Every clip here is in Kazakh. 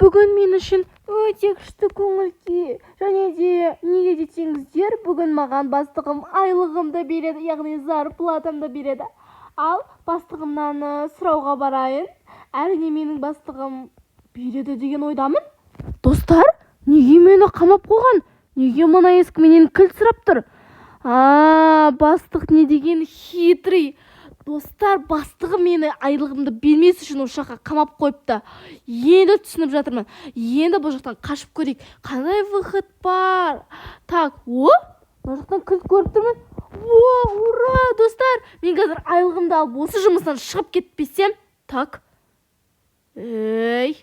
бүгін мен үшін өте күшті көңіл-күй. Және де неге десеңіздер, бүгін маған бастығым айлығымды береді, яғни зарплатамды береді. Ал бастығымнан сұрауға барайын. Әрине менің бастығым береді деген ойдамын. Достар, неге мені қамап қойған? Неге мына есікменен кілт сұрап тұр? Бастық не деген хитрый. Достар, бастығы мені айлығымды бермес үшін осы жаққа қамап қойыпты. Енді түсініп жатырмын. Енді бұл жақтан қашып көрейік. Қандай выход бар? Так, бұл жақтан кілт көріп тұрмын. Ура, достар! Мен қазір айлығымды алып осы жұмыстан шығып кетпесем. Так. Неге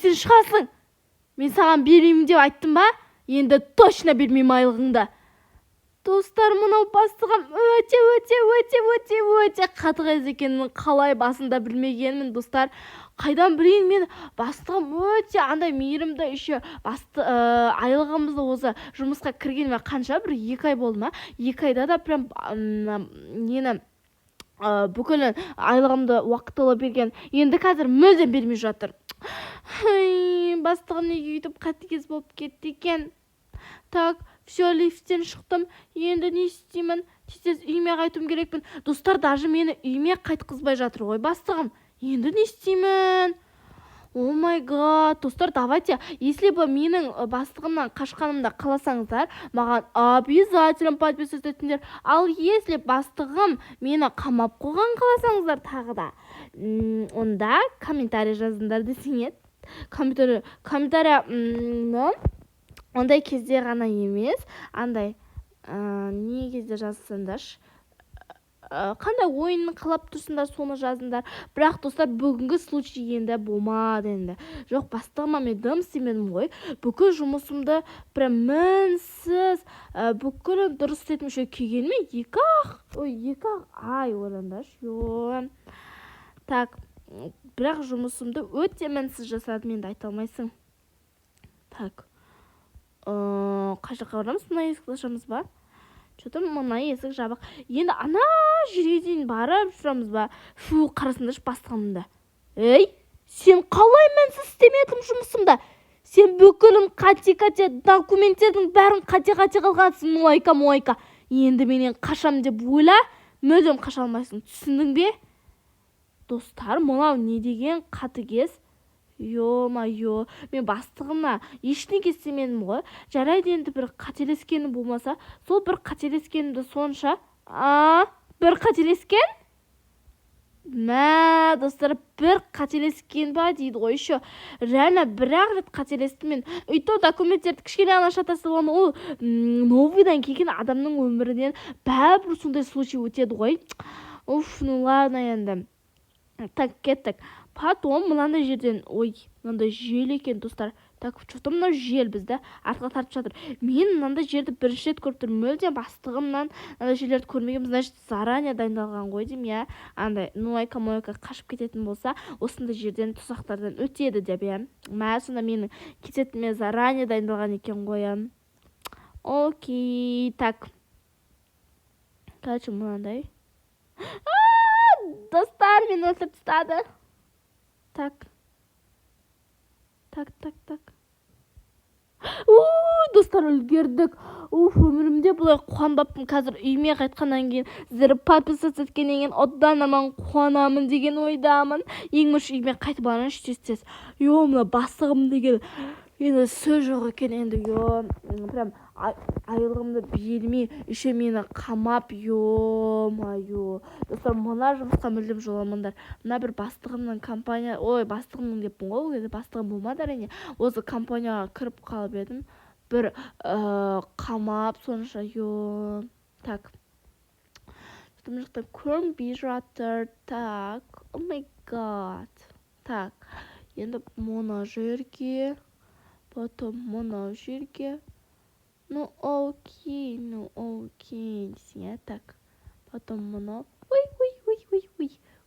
сен шығасың? Мен саған береймін деп айттым ба? Енді точно бермеймін айлығыңды. Достар, мынау бастығым өте қатыгез екенін қалай басында білмегенмін, достар. Қайдан білейін, мен бастығым өте андай мейірімді. Еще айлығымызды осы жұмысқа кіргеніме қанша? Бір 2 ай болды ма? 2 айда да прям бүкіл айлығымды уақытылы берген. Енді қазір мүлдем бермей жатыр. Бастығым неге өйтіп қатыгез болып кетті екен? Так, все, лифттен шықтым. Енді не істеймін? Тез үйіме қайтуым керекпін. Достар, даже мені үйіме қайтқызбай жатыр ғой бастығым. Енді не істеймін? О май гад, достар, давайте, если бы менің бастығымнан қашқанымда қаласаңыздар, маған обязательно подписывать етіңдер. Ал если бастығым мені қамап қойған қаласаңыздар тағы да, онда комментарий жазыңдар десең еді. Комментарий ондай кезде ғана емес, андай не кезде жазсаңдаршы, қандай ойынын қалап тұрсыңдар, соны жазыңдар. Бірақ достар, бүгінгі случай енді болмады енді. Жоқ, бастығыма мен дым істемедім ғой. Бүкіл жұмысымды прям мінсіз, бүкіл дұрыс істетім үшін келгеніме 2 ай ойландашы. Так, бірақ жұмысымды өте мінсіз жасадым, енді айта алмайсың. Так. Қай жаққа барамыз? Мына есікті ашамыз ба? Что-то мына есік жабық. Енді ана жерге дейін барып жүреміз ба? Фу, қарасыңдаршы бастығымды. Сен қалай мінсіз істемедің жұмысымда? Сен бүкілін қате документтердің бәрін қате қалғансың. Муайка. Енді менен қашам деп ойла, мүлдем қаша алмайсың. Түсіндің бе? Достар, мынау не деген қатыгез? Ё-майо, мен бастығыма ештеңе істемедім ғой. Жарайды, енді бір қателескені болмаса, сол бір қателескенімді сонша. Бір қателескен? Достар, бір қателескен ба дейді ғой. Еще реально бір-ақ рет қателестім мен. Үйто документтерді кішкене ана шатасы болған, ол новыйдан келген адамның өмірінен бәрібір сондай случай өтеді ғой. Ну ладно енді. Так, кеттік. Потом мынандай жерден, мынандай жел екен, достар. Так, что-то мынау жел бізді артқа тартып жатыр. Мен мынандай жерді бірінші рет көріп тұрмын. Мүлдем бастығымнан мынандай жерлерді көрмегенмін. Значит, заранее дайындалған ғой деймін, я. Андай, нуайка-мойка қашып кететін болса, осындай жерден тұсақтардан өтеді деп, я. Сонда менің кететіме заранее дайындалған екен ғой, я. Окей, так. Короче, мынандай. Достар, мен өлтіріп тастады. Так. Достар, үлгердік. Өмірімде бұлай қуанбаппын. Қазір үйіме қайтқаннан кейін, сіздер подписаться еткеннен кейін одан аман қуанамын деген ойдамын. Ең бірінші үйіме қайтып барайыншы тез. Мына бастығым деген енді сөз жоқ екен енді. Прям айлығымды бермей, еще мені қамап. Ё-майо. Достар, мына жұмысқа мүлдем жоламаңдар. Мына бір бастығымның компания, бастығымның деппін ғой, ол бастығым болмады әрине. Осы компанияға кіріп қалып едім. Бір қамап сонша. Так. Мына жақта көрінбей жатыр. Так. О май гад. Так. Енді мына жерге, потом мына жерге. Ну окей, десең, так. Потом мына.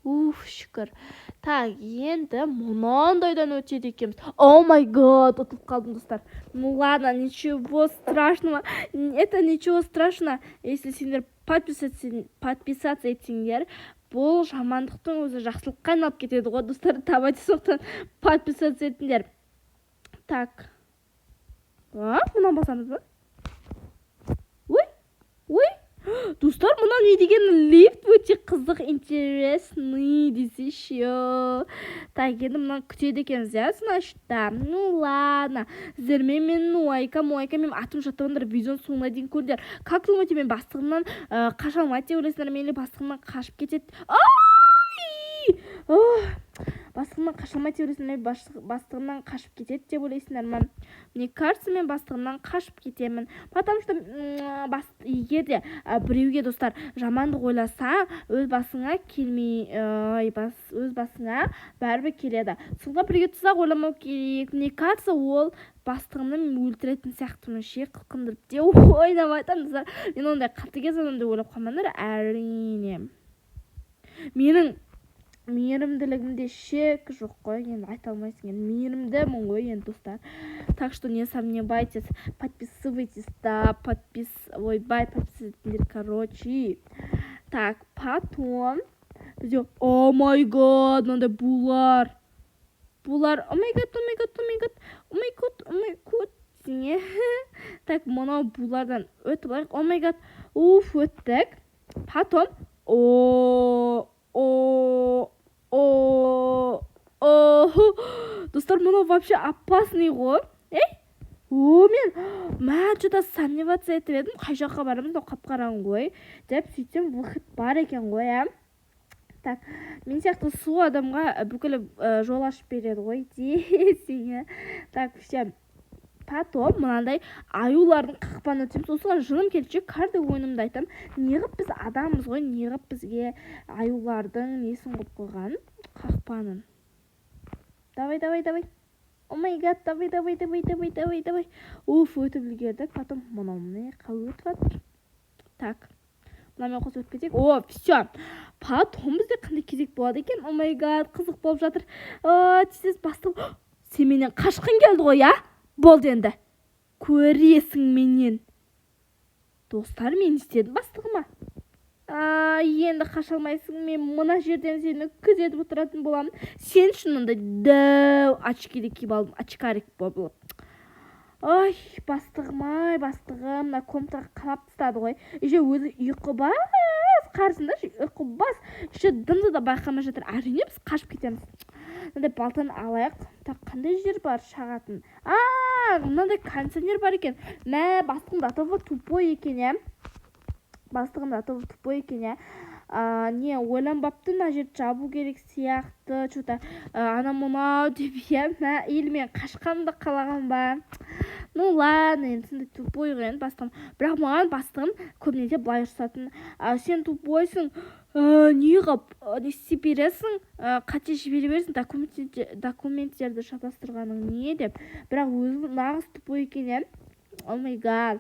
Шүкір. Так, енді мұнандайдан өтеді екенбіз. О май гад, ұтып қалдым, достар. Ну ладно, ничего страшного. Это ничего страшного, если сендер подписаться етсеңдер. бұл жамандықтың өзі жақсылыққа айналып кетеді ғой достар. Давайте соқтан подписаться етіңдер. Так. Мына басамыз ба? Ой, достар, мына не деген лифт өте қызық, интересный десейші. Так, енді мына күтеді екенбіз, иә, значит, да. Ну ладно, сіздермен мен Нуайка мен атым жаттығандар видеоның соңына дейін көрдер. Как думаете, мен бастығымнан қаша алмайды деп ойлайсыңдар, мен бастығымнан қашып кетеді. Бастығымнан қаша алмайды деп ойлайсыңдар, бастығымнан қашып кетеді деп ойлайсыңдар ма? Мне кажется, мен бастығымнан қашып кетемін. Потому что егер де біреуге, достар, жамандық ойласа, өз басыңа келмей, өз басыңа бәрібір келеді. Сонда бірге тұзақ ойламау керек. Мне кажется, ол бастығымды өлтіретін сияқтымын, қылқындырып деп ойламай жатамын. Мен ондай қатыгез адамды ойлап қалмаңдар, әрине. Менің мейірімділігімде шек жоқ қой, енді айта алмайсың, енді мейірімдімін ғой енді, достар. Так что не сомневайтесь, подписывайтесь, да, подписывайтесь, короче. Так, потом бізде, о май гад, мынандай булар, о май гад, сіңе. Так, мынау булардан өтіп алайық, о май гад, өттік. Потом, достар, мынау вообще опасный ғой. Мен что-то сомневаться етіп едім, қай жаққа барамыз, мынау қап-қараң ғой деп, сөйтсем выход бар екен ғой, ә. Так, мен сияқты су адамға бүкіл жол ашып береді ғой десең. Так, все. Потом мынандай аюлардың қақпаны өтеміз. Осыған жылым келші, каждый ойынымды айтам. Неғып біз адамыз ғой, неғып бізге аюлардың несін қойып қойған? Қақпанын. Давай. О май гад, давай. Өтіп үлгердік. Потом мынау қау өтіп жатыр. Так. Мынамен қос өтіп кетейік. Все. Потом бізде қандай кезек болады екен? О май гад, қызық болып жатыр. Тез бастым. Сен менен қашқын келді ғой, я? Болды енді. Көресің менен. Достар, мен істедім бастығыма. Енді қаша алмайсың, мен мына жерден сені күзетіп отыратын боламын. Сен шынында дәу очкиді киіп алдым, очкарик болып. Ой, бастығым, мына компьютерға қалап тастады ғой. Еще өзі ұйқыбас, қарсында ұйқыбас. Еще дымды да байқамай жатыр. Әрине біз қашып кетеміз. Мынандай балтаны алайық. Так, қандай жер бар шағатын? Мынандай кондиционер бар екен. Бастығым да тупой екен, я. Не, ойланбапты, мына жерді жабу керек сияқты. Что-то ана мынау деп, я. Или мен қашқанымды қалаған ба? Ну ладно, енді сенде тупой ғой, бастығым. Бірақ маған бастығым көбінесе былай ұрсатын. Сен тупойсың, неғып, не істеп бересің, қате жібере бересің, документтерді шатастырғаның не деп. Бірақ өзі нағыз тупой екен, я. О май гад.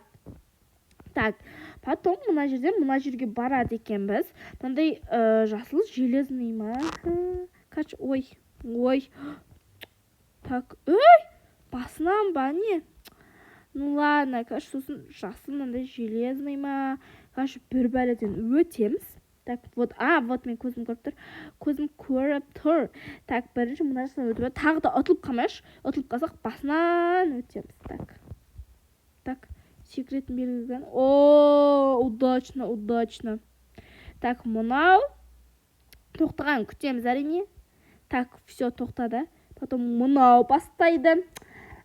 Так, потом мына жерге барады екен біз. Мынандай жасыл железный ма? Ой. Так, басынан ба не? Ну ладно, сосын жасыл мынандай железный ма? Bir бәледен өтеміз. Так, вот мен көзім көріп тұр. Так, бірінші мына жасынан өтіп, тағы да ұтылып қалмайш. Ұтылып қалсақ, басынан өтеміз. Так. Секретін белгілген. Удачно. Так, мынау. Тоқтаған күтеміз, әрине. Так, все, тоқтады. Потом мынау бастайды.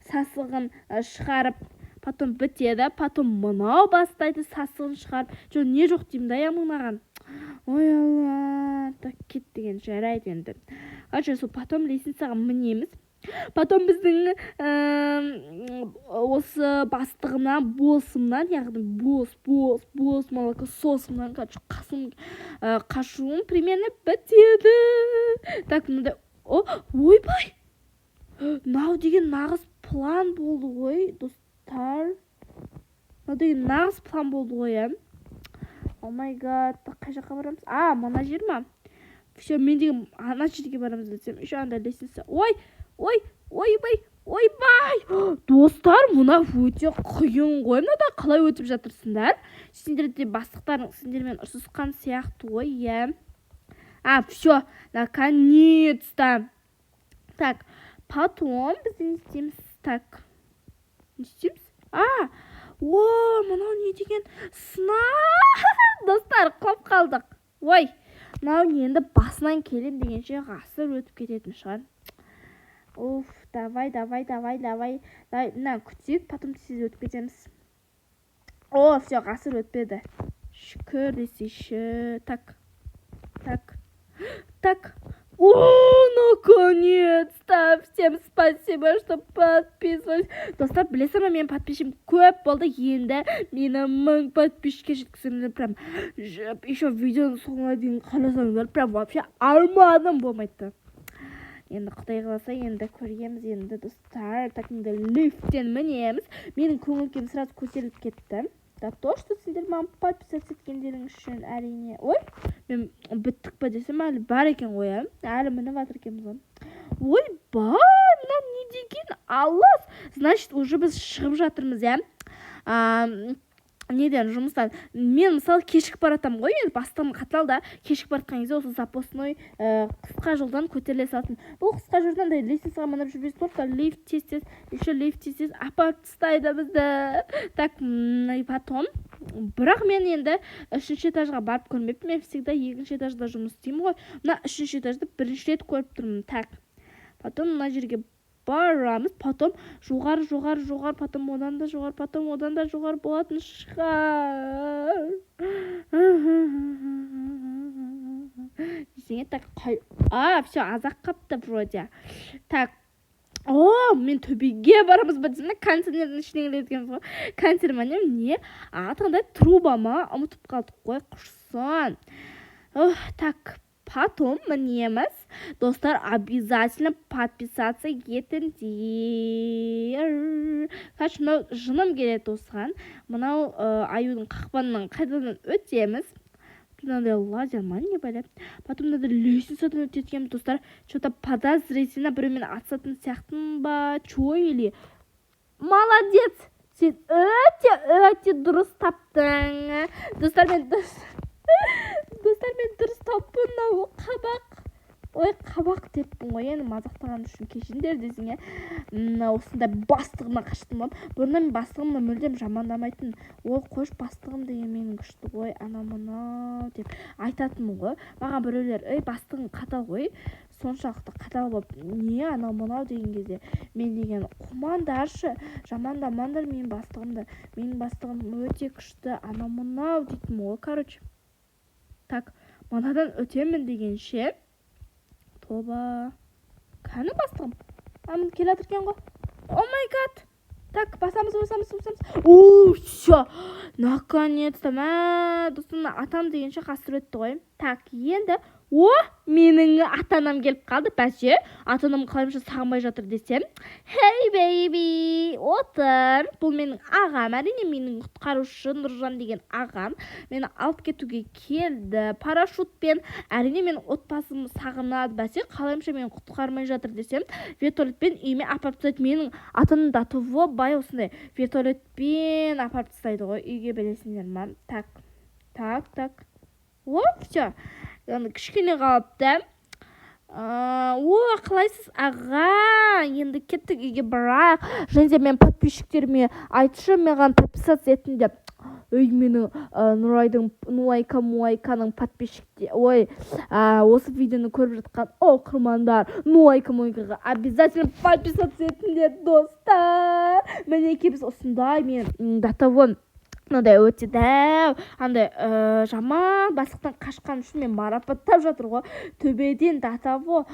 Сасығын шығарып. Потом бітеді. Потом мынау бастайды. Сасығын шығарып. Не жоқ деймін да, я мынаған. Ой, алла. Так, кет деген жарайды енді. Потом лестницаға мінеміз. Потом біздің осы бастығынан, босымнан, яғни бос, молокососымнан қашуым примерно бітеді. Так, мынандай, ойбай! Нау деген нағыз план болды ғой, достар. Нау деген нағыз план болды ғой, ә? О май гад, қай жаққа барамыз? Мына жер ма? Все, мен деген ана жерге барамыз десем. Еще анда лестница. Ойбай! Достар, мына өте қиын ғой. Мынада қалай өтіп жатырсыңдар? Сендерде бастықтарың сендермен ұрсысқан сияқты ғой, иә. Все, наконец-то. Так, потом біз не істейміз? Так, не істейміз? Мынау не деген достар, қоп қалдық. Ой, мынау енді басынан келем дегенше ғасыр өтіп кететін шығар. Давай. Мына күтейік, потом тез өтіп кетеміз. Все, ғасыр өтпеді. Шүкір десейші. Так. Наконец-то! Всем спасибо, что подписывались. Достар, білесің ме, менің подписчикім көп болды. Енді мені 1000 подписчикке жеткіземін. Прям еще видеоның соңына дейін қаласаңдар, прям вообще арманым болмайды. Енді Құдай қаласа, енді көреміз енді достар. Так, енді лифттен мінеміз. Менің көңіл-күйім сразу көтеріліп кетті. Да то, что сендер маған подписаться еткендерің үшін әрине. Ой, мен біттік па десем, әлі бар екен ғой, әлі мініп жатыр екенбіз ғой. Ой, мына не деген аллас. Значит, уже біз шығып жатырмыз, неден жұмыстан. Мен мысалы кешік баратам ғой, енді бастығым қатал да, кешік баратқан кезде осы запасной қысқа жолдан көтеріле салатын. Бұл қысқа жолдан да лестницаға мініп жүрбейсіз, только лифт тез, еще лифт тез апарып тастайды бізді. Так, потом, бірақ мен енді 3-ші этажға барып көрмеппін, мен всегда 2-ші этажда жұмыс істеймін ғой. Мына 3-ші этажды бірінші рет көріп тұрмын. Так, потом мына жерге барамыз, потом жоғары, потом одан да жоғары болатын шығар. Десеңе, так, все, азақ қапты вроде. Так, мен төбеге барамыз ба десем, консервтердің ішіне келеткен ғой. Консервтерім не? Атқандай труба ма? Ұмытып қалдық қой, құшсын. Так, потом мінеміз. Достар, обязательно подписаться етіңдер. Қач, мынау жыным келеді осыған. Мынау аюдың қақпанынан қайдадан өтеміз. Мынандай лазер ма не бәле. Потом мынандай лестницадан өтеткенбіз, достар. Что-то подозрительно біреумен атысатын сияқтын ба? Чё или? Молодец! Сен өте дұрыс таптың. Достар, мен дұрыс таппын. Қабақ деппін ғой, енді мазақтаған үшін кешіндер десің, осындай бастығына қаштым ғой. Бұрында мен бастығымды мүлдем жамандамайтын. Қош бастығым деген менің күшті ғой, ана-мынау деп айтатын ғой. Маған біреулер, бастығың қатал ғой, соншалықты қатал болып, не ана-мынау деген кезде. Мен деген қумандаршы, жамандамандар менің бастығымды. Менің бастығым өте күшті, ана-мынау дейтін ғой, короче. Так, манадан өтемін дегенше. Тоба. Кәні бастығым? Амын келе атыркен ғой. О май гад. Так, басамыз. Все. Наконец-то. Достым, атам дегенше қасыр өтті ғой. Так, енді. Менің атанам келіп қалды, бәсе. Атанам қалайымша сағынбай жатыр десем. Hey baby, отыр. Бұл менің ағам, әрине менің құтқарушы Нұржан деген ағам. Мені алып кетуге келді парашютпен. Әрине мен отбасым сағынады, бәсе. Қалайымша мені құтқармай жатыр десем, вертолетпен үйіме апарып тастайды. Менің атаным да тұвы бай осындай вертолетпен апарып тастайды ғой, үйге білесіңдер ма? Так. Все. Кішкене қалыпты. Қалайсыз аға? Енді кеттік үйге барайық. Және мен подписчиктеріме айтшы, маған подписаться етін деп. Менің Нуайка-Муайканың подписчиктері, осы видеоны көріп жатқан оқырмандар, Нуайка-Муайкаға обязательно подписаться етіңдер, достар. Мінекей біз осындай, мен датавон мынадай өте дәу, жаман бастықтан қашқан үшін мен марапаттап жатыр ғой. Төбеден датаво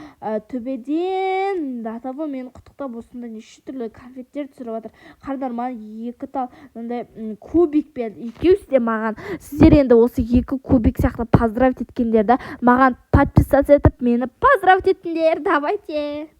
мені құттықтап осында неше түрлі конфеттер түсіріп жатыр. Қардар, маған 2 тал кубик берді. Екеуісі де маған. Сіздер енді осы 2 кубик сияқты поздравить еткендерді маған подписаться етіп, мені поздравить етіңдер. Давайте.